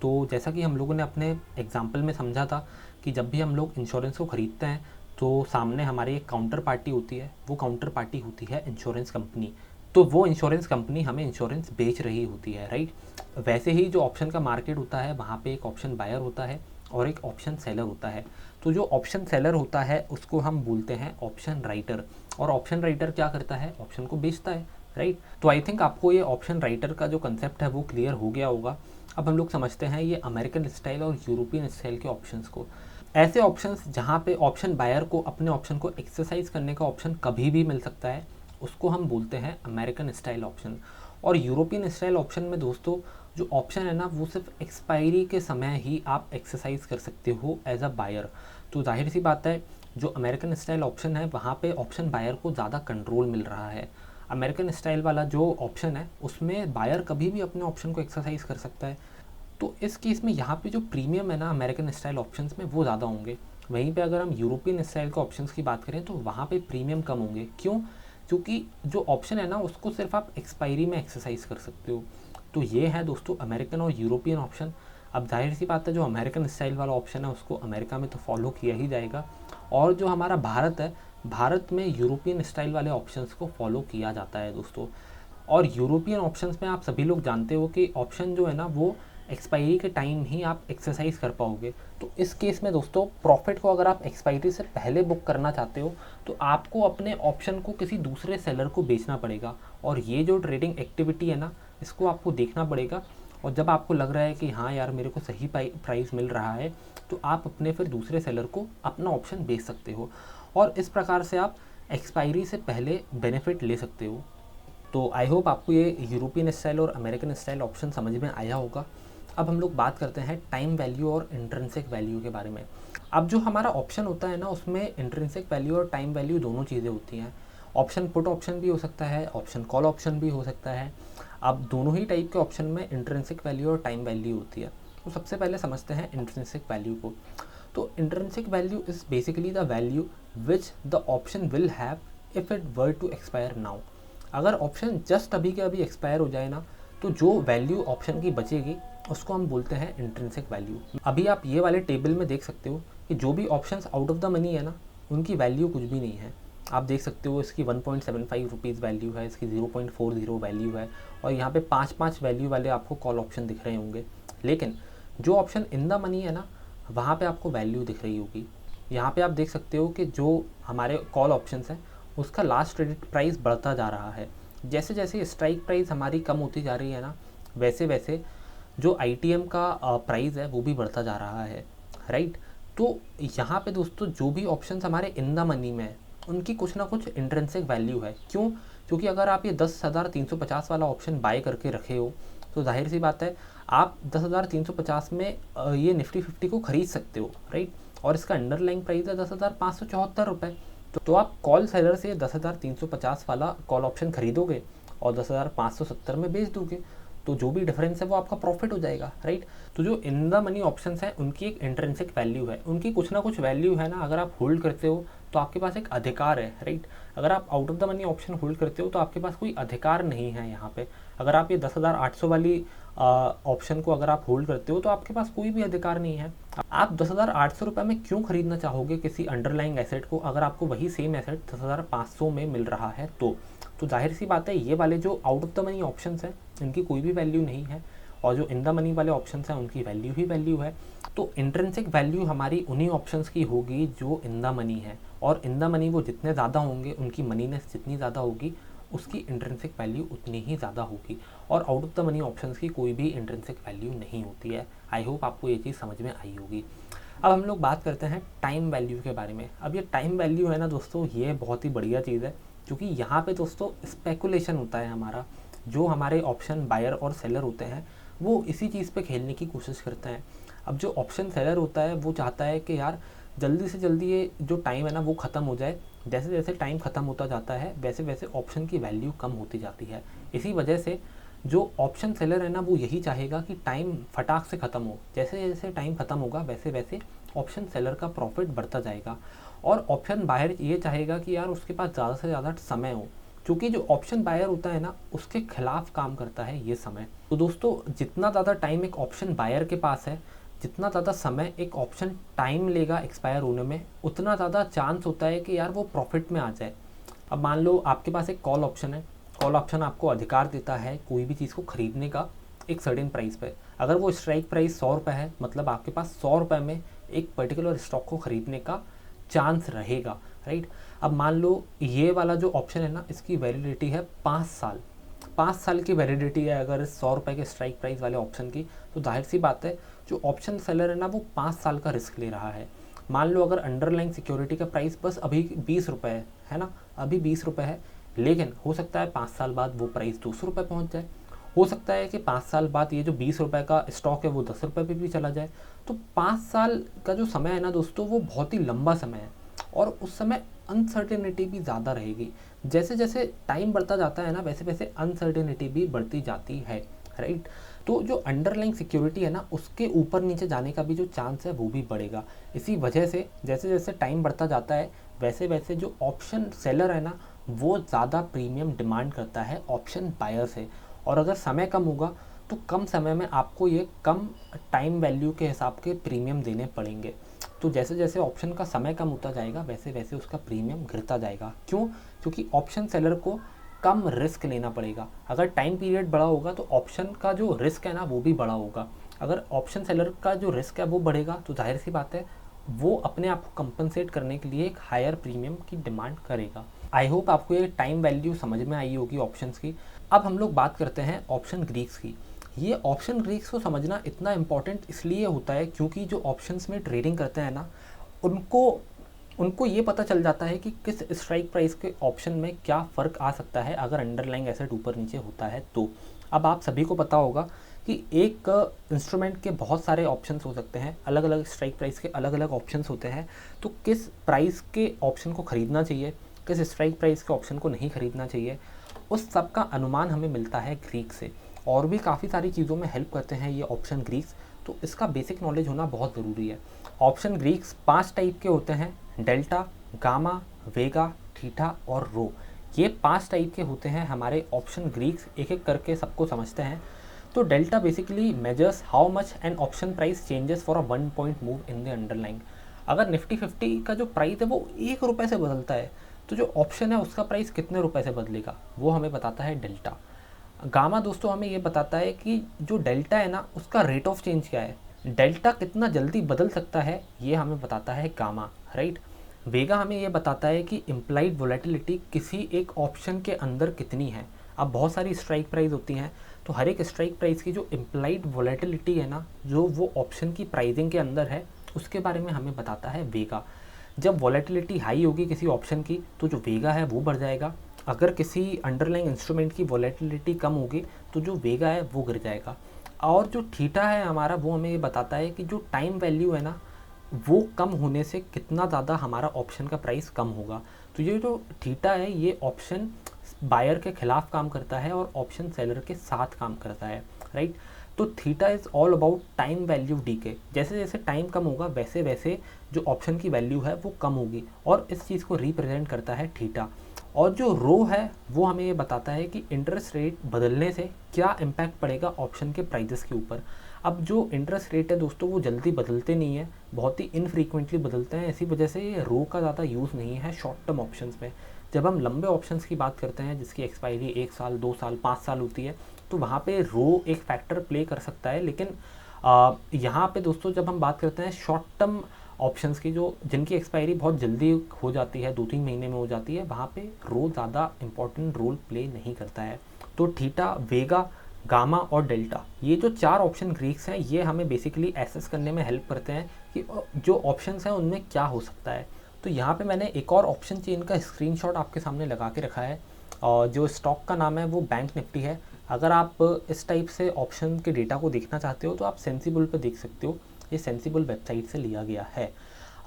तो जैसा कि हम लोगों ने अपने एग्जाम्पल में समझा था कि जब भी हम लोग इंश्योरेंस को ख़रीदते हैं तो सामने हमारी एक काउंटर पार्टी होती है, वो काउंटर पार्टी होती है इंश्योरेंस कंपनी। तो वो इंश्योरेंस कंपनी हमें इंश्योरेंस बेच रही होती है, राइट। वैसे ही जो ऑप्शन का मार्केट होता है वहाँ पे एक ऑप्शन बायर होता है और एक ऑप्शन सेलर होता है। तो जो ऑप्शन सेलर होता है उसको हम बोलते हैं ऑप्शन राइटर, और ऑप्शन राइटर क्या करता है, ऑप्शन को बेचता है, राइट। तो आई थिंक आपको ये ऑप्शन राइटर का जो कंसेप्ट है वो क्लियर हो गया होगा। अब हम लोग समझते हैं ये अमेरिकन स्टाइल और यूरोपियन स्टाइल के ऑप्शंस को। ऐसे ऑप्शंस जहाँ पे ऑप्शन बायर को अपने ऑप्शन को एक्सरसाइज करने का ऑप्शन कभी भी मिल सकता है, उसको हम बोलते हैं अमेरिकन स्टाइल ऑप्शन। और यूरोपियन स्टाइल ऑप्शन में दोस्तों जो ऑप्शन है ना वो सिर्फ एक्सपायरी के समय ही आप एक्सरसाइज कर सकते हो एज अ बायर। तो जाहिर सी बात है जो अमेरिकन स्टाइल ऑप्शन है वहाँ पे ऑप्शन बायर को ज़्यादा कंट्रोल मिल रहा है। अमेरिकन स्टाइल वाला जो ऑप्शन है उसमें बायर कभी भी अपने ऑप्शन को एक्सरसाइज कर सकता है। तो इस केस में यहाँ पे जो प्रीमियम है ना अमेरिकन स्टाइल ऑप्शंस में वो ज़्यादा होंगे। वहीं पे अगर हम यूरोपियन स्टाइल के ऑप्शंस की बात करें तो वहाँ पे प्रीमियम कम होंगे। क्यों? क्योंकि जो ऑप्शन है ना उसको सिर्फ आप एक्सपायरी में एक्सरसाइज कर सकते हो। तो ये है दोस्तों अमेरिकन और यूरोपियन ऑप्शन। अब जाहिर सी बात है जो अमेरिकन स्टाइल वाला ऑप्शन है उसको अमेरिका में तो फॉलो किया ही जाएगा, और जो हमारा भारत है, भारत में यूरोपियन स्टाइल वाले ऑप्शंस को फॉलो किया जाता है दोस्तों। और यूरोपियन ऑप्शंस में आप सभी लोग जानते हो कि ऑप्शन जो है ना वो एक्सपायरी के टाइम ही आप एक्सरसाइज कर पाओगे। तो इस केस में दोस्तों प्रॉफिट को अगर आप एक्सपायरी से पहले बुक करना चाहते हो तो आपको अपने ऑप्शन को किसी दूसरे सेलर को बेचना पड़ेगा, और ये जो ट्रेडिंग एक्टिविटी है ना इसको आपको देखना पड़ेगा। और जब आपको लग रहा है कि हाँ यार मेरे को सही प्राइस मिल रहा है तो आप अपने फिर दूसरे सेलर को अपना ऑप्शन बेच सकते हो, और इस प्रकार से आप एक्सपायरी से पहले बेनिफिट ले सकते हो। तो आई होप आपको ये यूरोपियन स्टाइल और अमेरिकन स्टाइल ऑप्शन समझ में आया होगा। अब हम लोग बात करते हैं टाइम वैल्यू और इंट्रिंसिक वैल्यू के बारे में। अब जो हमारा ऑप्शन होता है ना उसमें इंट्रिंसिक वैल्यू और टाइम वैल्यू दोनों चीज़ें होती हैं। ऑप्शन पुट ऑप्शन भी हो सकता है, ऑप्शन कॉल ऑप्शन भी हो सकता है। अब दोनों ही टाइप के ऑप्शन में इंट्रिंसिक वैल्यू और टाइम वैल्यू होती है। तो सबसे पहले समझते हैं इंट्रिंसिक वैल्यू को। तो intrinsic value is basically the value which the option will have if it were to expire now. अगर ऑप्शन जस्ट अभी के अभी एक्सपायर हो जाए ना, तो जो वैल्यू ऑप्शन की बचेगी उसको हम बोलते हैं इंट्रिंसिक वैल्यू। अभी आप ये वाले टेबल में देख सकते हो कि जो भी options out of the money है ना, उनकी वैल्यू कुछ भी नहीं है। आप देख सकते हो इसकी 1.75 रुपीज़ वैल्यू है, इसकी 0.40 वैल्यू है, और यहाँ पे 5 वैल्यू वाले आपको कॉल ऑप्शन दिख रहे होंगे। लेकिन जो ऑप्शन इन द मनी है ना, वहाँ पे आपको वैल्यू दिख रही होगी। यहाँ पे आप देख सकते हो कि जो हमारे कॉल ऑप्शंस हैं उसका लास्ट ट्रेडेड प्राइस बढ़ता जा रहा है। जैसे जैसे स्ट्राइक प्राइस हमारी कम होती जा रही है ना, वैसे वैसे जो ITM का प्राइस है वो भी बढ़ता जा रहा है, राइट। तो यहाँ पे दोस्तों जो भी ऑप्शंस हमारे इन द मनी में है उनकी कुछ ना कुछ इंट्रिंसिक वैल्यू है। क्यों? क्योंकि अगर आप ये 10,350 वाला ऑप्शन बाय करके रखे हो तो जाहिर सी बात है आप 10,350 में ये निफ्टी 50 को ख़रीद सकते हो, राइट। और इसका अंडरलाइंग प्राइस है 10,574 रुपये। तो आप कॉल सेलर से 10,350 वाला कॉल ऑप्शन खरीदोगे और 10,570 में बेच दोगे, तो जो भी डिफरेंस है वो आपका प्रॉफिट हो जाएगा, राइट। तो जो इन द मनी ऑप्शंस हैं उनकी एक इंट्रिंसिक वैल्यू है, उनकी कुछ ना कुछ वैल्यू है ना। अगर आप होल्ड करते हो तो आपके पास एक अधिकार है, राइट। अगर आप out of the money option hold करते हो तो आपके पास कोई अधिकार नहीं है यहाँ पे। अगर आप ये 10,800 वाली ऑप्शन को अगर आप होल्ड करते हो तो आपके पास कोई भी अधिकार नहीं है। आप 10,800 रुपये में क्यों खरीदना चाहोगे किसी अंडरलाइंग एसेट को, अगर आपको वही सेम एसेट 10,500 में मिल रहा है तो जाहिर सी बात है ये वाले जो out of the money options हैं इनकी कोई भी वैल्यू नहीं है, और जो इन द मनी वाले ऑप्शंस हैं उनकी वैल्यू ही वैल्यू है। तो इंट्रिंसिक वैल्यू हमारी उन्हीं ऑप्शंस की होगी जो इन द मनी है, और इन द मनी वो जितने ज़्यादा होंगे, उनकी मनीनेस जितनी ज़्यादा होगी, उसकी इंट्रिंसिक वैल्यू उतनी ही ज़्यादा होगी। और out of the money options की कोई भी इंट्रिंसिक वैल्यू नहीं होती है। आई होप आपको ये चीज़ समझ में आई होगी। अब हम लोग बात करते हैं टाइम वैल्यू के बारे में। अब ये टाइम वैल्यू है ना दोस्तों, ये बहुत ही बढ़िया चीज़ है, क्योंकि यहाँ पे दोस्तों स्पेकुलेशन होता है हमारा। जो हमारे ऑप्शन बायर और सेलर होते हैं वो इसी चीज़ पे खेलने की कोशिश करते हैं। अब जो ऑप्शन सेलर होता है वो चाहता है कि यार जल्दी से जल्दी ये जो टाइम है ना वो ख़त्म हो जाए। जैसे जैसे टाइम ख़त्म होता जाता है वैसे वैसे ऑप्शन की वैल्यू कम होती जाती है। इसी वजह से जो ऑप्शन सेलर है ना वो यही चाहेगा कि टाइम फटाक से ख़त्म हो। जैसे जैसे टाइम ख़त्म होगा वैसे वैसे ऑप्शन सेलर का प्रॉफिट बढ़ता जाएगा, और ऑप्शन बायर ये चाहेगा कि यार उसके पास ज़्यादा से ज़्यादा समय हो, क्योंकि जो ऑप्शन बायर होता है ना उसके खिलाफ काम करता है ये समय। तो दोस्तों जितना ज़्यादा टाइम एक ऑप्शन बायर के पास है, जितना ज़्यादा समय एक ऑप्शन टाइम लेगा एक्सपायर होने में, उतना ज़्यादा चांस होता है कि यार वो प्रॉफिट में आ जाए। अब मान लो आपके पास एक कॉल ऑप्शन है, कॉल ऑप्शन आपको अधिकार देता है कोई भी चीज़ को खरीदने का एक सर्टेन प्राइस पे। अगर वो स्ट्राइक प्राइस 100 रुपये है, मतलब आपके पास 100 रुपये में एक पर्टिकुलर स्टॉक को खरीदने का चांस रहेगा, राइट। अब मान लो ये वाला जो ऑप्शन है ना इसकी वैलिडिटी है 5 साल। 5 साल की वैलिडिटी है अगर 100 रुपये के स्ट्राइक प्राइस वाले ऑप्शन की, तो जाहिर सी बात है जो ऑप्शन सेलर है ना वो 5 साल का रिस्क ले रहा है। मान लो अगर अंडरलाइन सिक्योरिटी का प्राइस बस अभी 20 रुपये है ना, अभी 20 रुपये है, लेकिन हो सकता है 5 साल बाद वो प्राइस 200 रुपये पहुँच जाए। हो सकता है कि 5 साल बाद ये जो 20 रुपये का स्टॉक है वो 10 रुपये पे भी चला जाए। तो 5 साल का जो समय है ना दोस्तों वो बहुत ही लंबा समय है, और उस समय अनसर्टेनिटी भी ज़्यादा रहेगी। जैसे जैसे टाइम बढ़ता जाता है ना वैसे वैसे अनसर्टेनिटी भी बढ़ती जाती है, राइट। तो जो अंडरलाइंग सिक्योरिटी है ना उसके ऊपर नीचे जाने का भी जो चांस है वो भी बढ़ेगा। इसी वजह से जैसे जैसे टाइम बढ़ता जाता है वैसे वैसे जो ऑप्शन सेलर है ना वो ज़्यादा प्रीमियम डिमांड करता है ऑप्शन बायर से, और अगर समय कम होगा तो कम समय में आपको ये कम टाइम वैल्यू के हिसाब के प्रीमियम देने पड़ेंगे। तो जैसे जैसे ऑप्शन का समय कम होता जाएगा वैसे वैसे उसका प्रीमियम गिरता जाएगा। क्यों? क्योंकि ऑप्शन सेलर को कम रिस्क लेना पड़ेगा। अगर टाइम पीरियड बड़ा होगा तो ऑप्शन का जो रिस्क है ना वो भी बड़ा होगा। अगर ऑप्शन सेलर का जो रिस्क है वो बढ़ेगा तो जाहिर सी बात है वो अपने आप को कंपनसेट करने के लिए एक हायर प्रीमियम की डिमांड करेगा। आई होप आपको ये टाइम वैल्यू समझ में आई होगी ऑप्शंस की। अब हम लोग बात करते हैं ऑप्शन ग्रीक्स की। ये ऑप्शन ग्रीक्स को समझना इतना इम्पॉर्टेंट इसलिए होता है क्योंकि जो ऑप्शंस में ट्रेडिंग करते हैं ना उनको ये पता चल जाता है कि किस स्ट्राइक प्राइस के ऑप्शन में क्या फ़र्क आ सकता है अगर अंडरलाइंग एसेट ऊपर नीचे होता है तो। अब आप सभी को पता होगा कि एक इंस्ट्रूमेंट के बहुत सारे ऑप्शंस हो सकते हैं, अलग अलग स्ट्राइक प्राइस के अलग अलग ऑप्शंस होते हैं। तो किस प्राइस के ऑप्शन को ख़रीदना चाहिए, किस स्ट्राइक प्राइस के ऑप्शन को नहीं ख़रीदना चाहिए, उस सब का अनुमान हमें मिलता है ग्रीक से। और भी काफ़ी सारी चीज़ों में हेल्प करते हैं ये ऑप्शन ग्रीक्स, तो इसका बेसिक नॉलेज होना बहुत ज़रूरी है। ऑप्शन ग्रीक्स 5 टाइप के होते हैं, डेल्टा, गामा, वेगा, थीटा और रो। ये 5 टाइप के होते हैं हमारे ऑप्शन ग्रीक्स। एक एक करके सबको समझते हैं। तो delta basically measures how much an option price changes for a 1 point move in the underline. अगर निफ्टी 50 का जो प्राइस है वो 1 रुपये से बदलता है, तो जो ऑप्शन है उसका प्राइस कितने रुपए से बदलेगा, वो हमें बताता है डेल्टा। गामा दोस्तों हमें ये बताता है कि जो डेल्टा है ना उसका रेट ऑफ चेंज क्या है, डेल्टा कितना जल्दी बदल सकता है, ये हमें बताता है गामा, राइट। वेगा हमें ये बताता है कि इम्प्लाइड वोलेटिलिटी किसी एक ऑप्शन के अंदर कितनी है। अब बहुत सारी स्ट्राइक प्राइस होती हैं, तो हर एक स्ट्राइक प्राइस की जो इम्प्लाइड वोलेटिलिटी है ना, जो वो ऑप्शन की प्राइसिंग के अंदर है, उसके बारे में हमें बताता है वेगा। जब वॉलेटिलिटी हाई होगी किसी ऑप्शन की, तो जो वेगा है वो बढ़ जाएगा। अगर किसी अंडरलाइंग इंस्ट्रूमेंट की वॉलेटिलिटी कम होगी, तो जो वेगा है वो गिर जाएगा। और जो थीटा है हमारा, वो हमें ये बताता है कि जो टाइम वैल्यू है ना, वो कम होने से कितना ज़्यादा हमारा ऑप्शन का प्राइस कम होगा। तो ये जो थीटा है ये ऑप्शन बायर के खिलाफ काम करता है और ऑप्शन सेलर के साथ काम करता है, राइट। तो theta is all about time value decay. जैसे जैसे टाइम कम होगा वैसे वैसे जो ऑप्शन की वैल्यू है वो कम होगी, और इस चीज़ को रिप्रेजेंट करता है थीटा। और जो रो है वो हमें ये बताता है कि इंटरेस्ट रेट बदलने से क्या इम्पैक्ट पड़ेगा ऑप्शन के प्राइजेस के ऊपर। अब जो इंटरेस्ट रेट है दोस्तों वो जल्दी बदलते नहीं है, बहुत ही इनफ्रीक्वेंटली बदलते हैं, इसी वजह से ये रो का ज़्यादा यूज़ नहीं है शॉर्ट टर्म ऑप्शंस में। जब हम लंबे ऑप्शंस की बात करते हैं जिसकी एक्सपायरी 1 साल 2 साल 5 साल होती है, तो वहाँ पे रो एक फैक्टर प्ले कर सकता है। लेकिन यहाँ पे दोस्तों जब हम बात करते हैं शॉर्ट टर्म ऑप्शंस की, जो जिनकी एक्सपायरी बहुत जल्दी हो जाती है, 2-3 महीने में हो जाती है, वहाँ पे रो ज़्यादा इंपॉर्टेंट रोल प्ले नहीं करता है। तो थीटा, वेगा, गामा और डेल्टा, ये जो 4 ऑप्शन ग्रीक्स हैं, ये हमें बेसिकली एसेस करने में हेल्प करते हैं कि जो ऑप्शंस हैं उनमें क्या हो सकता है। तो यहाँ पे मैंने एक और ऑप्शन चेन का स्क्रीनशॉट आपके सामने लगा के रखा है, और जो स्टॉक का नाम है वो बैंक निफ्टी है। अगर आप इस टाइप से ऑप्शन के डेटा को देखना चाहते हो तो आप सेंसिबल पे देख सकते हो, ये सेंसिबल वेबसाइट से लिया गया है।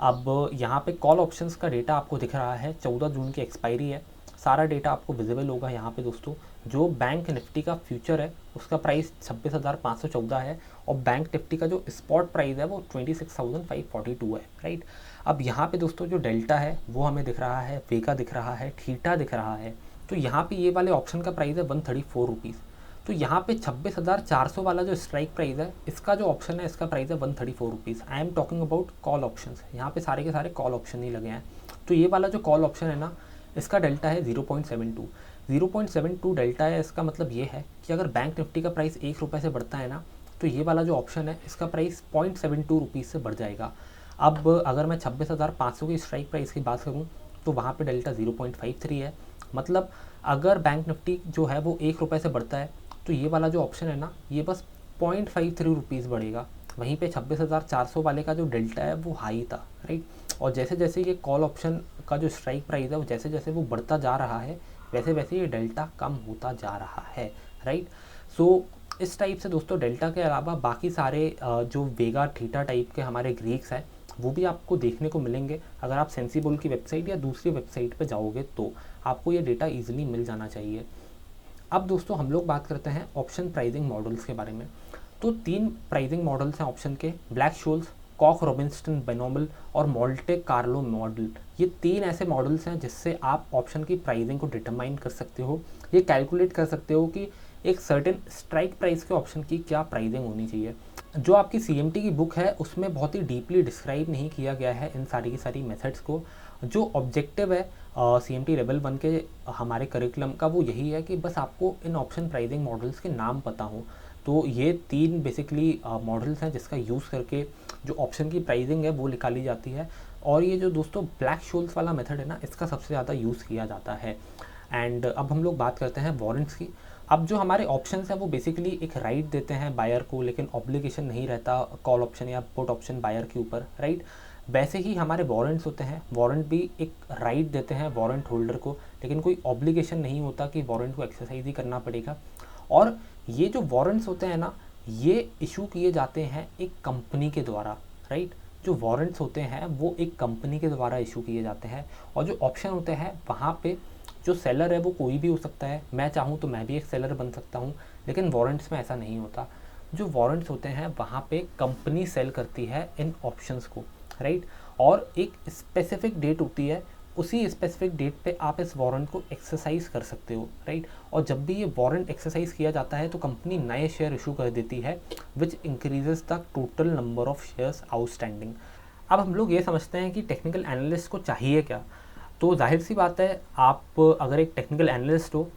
अब यहाँ पे कॉल ऑप्शंस का डेटा आपको दिख रहा है, 14 जून की एक्सपायरी है, सारा डेटा आपको विजिबल होगा यहाँ पे दोस्तों। जो बैंक निफ्टी का फ्यूचर है उसका प्राइस 26,514 है, और बैंक निफ्टी का जो स्पॉट प्राइस है वो 26,542 है, राइट। अब यहाँ पे दोस्तों जो डेल्टा है वो हमें दिख रहा है, वेगा दिख रहा है, थीटा दिख रहा है। तो यहाँ पे ये वाले ऑप्शन का प्राइस है 134 रुपीज़। तो यहाँ पे 26,400 वाला जो स्ट्राइक प्राइस है, इसका जो ऑप्शन है इसका प्राइस है 134 rupees. I am talking about call options, यहाँ पे सारे के सारे कॉल ऑप्शन ही लगे हैं। तो ये वाला जो कॉल ऑप्शन है ना, इसका डेल्टा है 0.72। 0.72 डेल्टा है, इसका मतलब ये है कि अगर बैंक निफ्टी का प्राइस 1 रुपये से बढ़ता है ना, तो ये वाला जो ऑप्शन है इसका प्राइस 0.72 रुपीज़ से बढ़ जाएगा। अब अगर मैं 26,500 की स्ट्राइक प्राइस की बात करूँ, तो वहाँ पे डेल्टा 0.53 है। मतलब अगर बैंक निफ्टी जो है वो 1 रुपये से बढ़ता है, तो ये वाला जो ऑप्शन है ना, ये बस 0.53 रुपीज़ बढ़ेगा। वहीं पे 26,400 वाले का जो डेल्टा है वो हाई था, राइट। और जैसे जैसे ये कॉल ऑप्शन का जो स्ट्राइक प्राइस है वो जैसे जैसे वो बढ़ता जा रहा है, वैसे वैसे ये डेल्टा कम होता जा रहा है, राइट। सो इस टाइप से दोस्तों डेल्टा के अलावा बाकी सारे जो वेगा थीटा टाइप के हमारे ग्रीक्स हैं वो भी आपको देखने को मिलेंगे। अगर आप सेंसिबल की वेबसाइट या दूसरी वेबसाइट पर जाओगे तो आपको ये डेटा ईजिली मिल जाना चाहिए। अब दोस्तों हम लोग बात करते हैं ऑप्शन प्राइसिंग मॉडल्स के बारे में। तो 3 प्राइसिंग मॉडल्स हैं ऑप्शन के, Black Scholes, Cox Robinson binomial और मोंटे कार्लो मॉडल। ये 3 ऐसे मॉडल्स हैं जिससे आप ऑप्शन की प्राइसिंग को डिटरमाइन कर सकते हो, ये कैलकुलेट कर सकते हो कि एक सर्टेन स्ट्राइक प्राइस के ऑप्शन की क्या प्राइसिंग होनी चाहिए। जो आपकी CMT की बुक है उसमें बहुत ही डीपली डिस्क्राइब नहीं किया गया है इन सारी की सारी मेथड्स को। जो ऑब्जेक्टिव है CMT लेवल 1 के हमारे करिकुलम का वो यही है कि बस आपको इन ऑप्शन प्राइसिंग मॉडल्स के नाम पता हो। तो ये 3 बेसिकली मॉडल्स हैं जिसका यूज़ करके जो ऑप्शन की प्राइसिंग है वो निकाली जाती है। और ये जो दोस्तों ब्लैक शोल्स वाला मेथड है ना, इसका सबसे ज़्यादा यूज़ किया जाता है। एंड अब हम लोग बात करते हैं वारंट्स की। अब जो हमारे ऑप्शंस हैं वो बेसिकली एक राइट देते हैं बायर को, लेकिन ऑब्लिगेशन नहीं रहता कॉल ऑप्शन या पुट ऑप्शन बायर के ऊपर, राइट। वैसे ही हमारे वारंट्स होते हैं, वारंट भी एक राइट देते हैं वारंट होल्डर को, लेकिन कोई ऑब्लिगेशन नहीं होता कि वारंट को एक्सरसाइज ही करना पड़ेगा। और ये जो वारंट्स होते हैं ना, ये इशू किए जाते हैं एक कंपनी के द्वारा, राइट। जो वारंट्स होते हैं वो एक कंपनी के द्वारा इशू किए जाते हैं, और जो ऑप्शन होते हैं वहाँ पे जो सेलर है वो कोई भी हो सकता है। मैं चाहूँ तो मैं भी एक सेलर बन सकता हूँ, लेकिन वारंट्स में ऐसा नहीं होता। जो वारंट्स होते हैं वहाँ पे कंपनी सेल करती है इन ऑप्शंस को, राइट, और एक स्पेसिफिक डेट होती है, उसी स्पेसिफिक डेट पे आप इस वारंट को एक्सरसाइज कर सकते हो, राइट। और जब भी ये वारंट एक्सरसाइज किया जाता है तो कंपनी नए शेयर इशू कर देती है which increases the total number of shares outstanding. अब हम लोग ये समझते हैं कि टेक्निकल एनालिस्ट को चाहिए क्या। तो जाहिर सी बात है, आप अगर एक टेक्निकल एनालिस्ट हो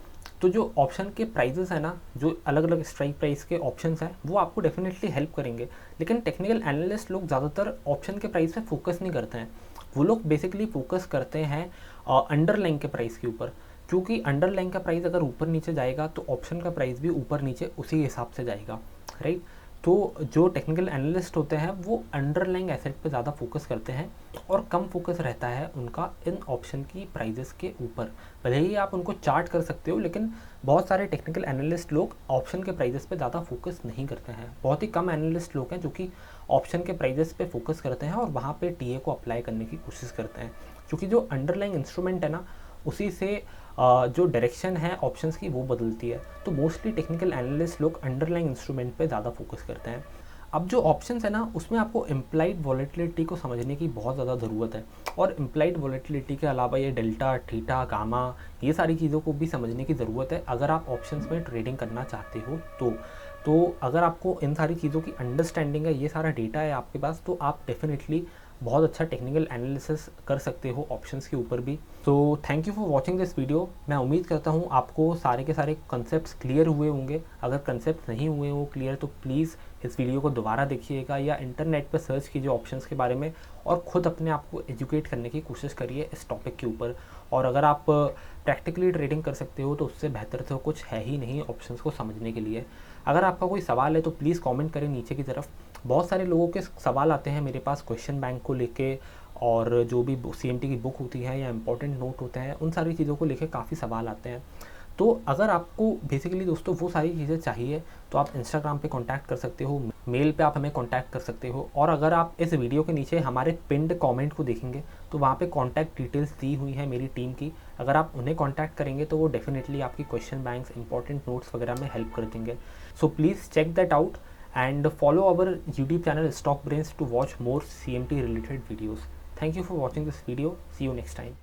तो जो ऑप्शन के प्राइजेस है ना, जो अलग अलग स्ट्राइक प्राइस के ऑप्शंस हैं, वो आपको डेफिनेटली हेल्प करेंगे। लेकिन टेक्निकल एनालिस्ट लोग ज़्यादातर ऑप्शन के प्राइस पे फोकस नहीं करते हैं। वो लोग बेसिकली फोकस करते हैं अंडरलाइन के प्राइस के ऊपर, क्योंकि अंडरलाइन का प्राइस अगर ऊपर नीचे जाएगा तो ऑप्शन का प्राइस भी ऊपर नीचे उसी हिसाब से जाएगा, राइट। तो जो टेक्निकल एनालिस्ट होते हैं वो अंडरलाइंग एसेट पे ज़्यादा फोकस करते हैं और कम फोकस रहता है उनका इन ऑप्शन की प्राइजेस के ऊपर। भले ही आप उनको चार्ट कर सकते हो, लेकिन बहुत सारे टेक्निकल एनालिस्ट लोग ऑप्शन के प्राइजेस पे ज़्यादा फोकस नहीं करते हैं। बहुत ही कम एनालिस्ट लोग हैं जो कि ऑप्शन के प्राइजेस पे फोकस करते हैं और वहाँ पे टीए को अप्लाई करने की कोशिश करते हैं, क्योंकि जो अंडरलाइंग इंस्ट्रूमेंट है ना, उसी से जो डायरेक्शन है ऑप्शंस की वो बदलती है। तो मोस्टली टेक्निकल एनालिस्ट लोग अंडरलाइंग इंस्ट्रूमेंट पे ज़्यादा फोकस करते हैं। अब जो ऑप्शंस है ना, उसमें आपको इम्प्लाइड वॉलेटिलिटी को समझने की बहुत ज़्यादा ज़रूरत है, और इम्प्लाइड वॉलेटिलिटी के अलावा ये डेल्टा, थीटा, गामा, ये सारी चीज़ों को भी समझने की ज़रूरत है अगर आप ऑप्शंस में ट्रेडिंग करना चाहते हो। तो अगर आपको इन सारी चीज़ों की अंडरस्टैंडिंग है, ये सारा डेटा है आपके पास, तो आप डेफिनेटली बहुत अच्छा टेक्निकल एनालिसिस कर सकते हो ऑप्शंस के ऊपर भी। तो thank you for watching this video. मैं उम्मीद करता हूँ आपको सारे के सारे कंसेप्ट्स क्लियर हुए होंगे। अगर कंसेप्ट नहीं हुए हो क्लियर तो प्लीज़ इस वीडियो को दोबारा देखिएगा या इंटरनेट पर सर्च कीजिए ऑप्शंस के बारे में और ख़ुद अपने आप को एजुकेट करने की कोशिश करिए इस टॉपिक के ऊपर। और अगर आप प्रैक्टिकली ट्रेडिंग कर सकते हो तो उससे बेहतर तो कुछ है ही नहीं ऑप्शंस को समझने के लिए। अगर आपका कोई सवाल है तो प्लीज़ कमेंट करें नीचे की तरफ। बहुत सारे लोगों के सवाल आते हैं मेरे पास क्वेश्चन बैंक को लेके, और जो भी सीएमटी की बुक होती है या इंपॉर्टेंट नोट होते हैं, उन सारी चीज़ों को लेके काफ़ी सवाल आते हैं। तो अगर आपको बेसिकली दोस्तों वो सारी चीज़ें चाहिए तो आप इंस्टाग्राम पे कांटेक्ट कर सकते हो, मेल पे आप हमें कांटेक्ट कर सकते हो, और अगर आप इस वीडियो के नीचे हमारे पिंड कमेंट को देखेंगे तो वहाँ पे कांटेक्ट डिटेल्स दी हुई है मेरी टीम की। अगर आप उन्हें कांटेक्ट करेंगे तो वो डेफिनेटली आपकी क्वेश्चन बैंक्स, इंपॉर्टेंट नोट्स वगैरह में हेल्प कर देंगे। So please check that out and follow our YouTube channel Stock Brains to watch more CMT related videos. Thank you for watching this video. See you next time.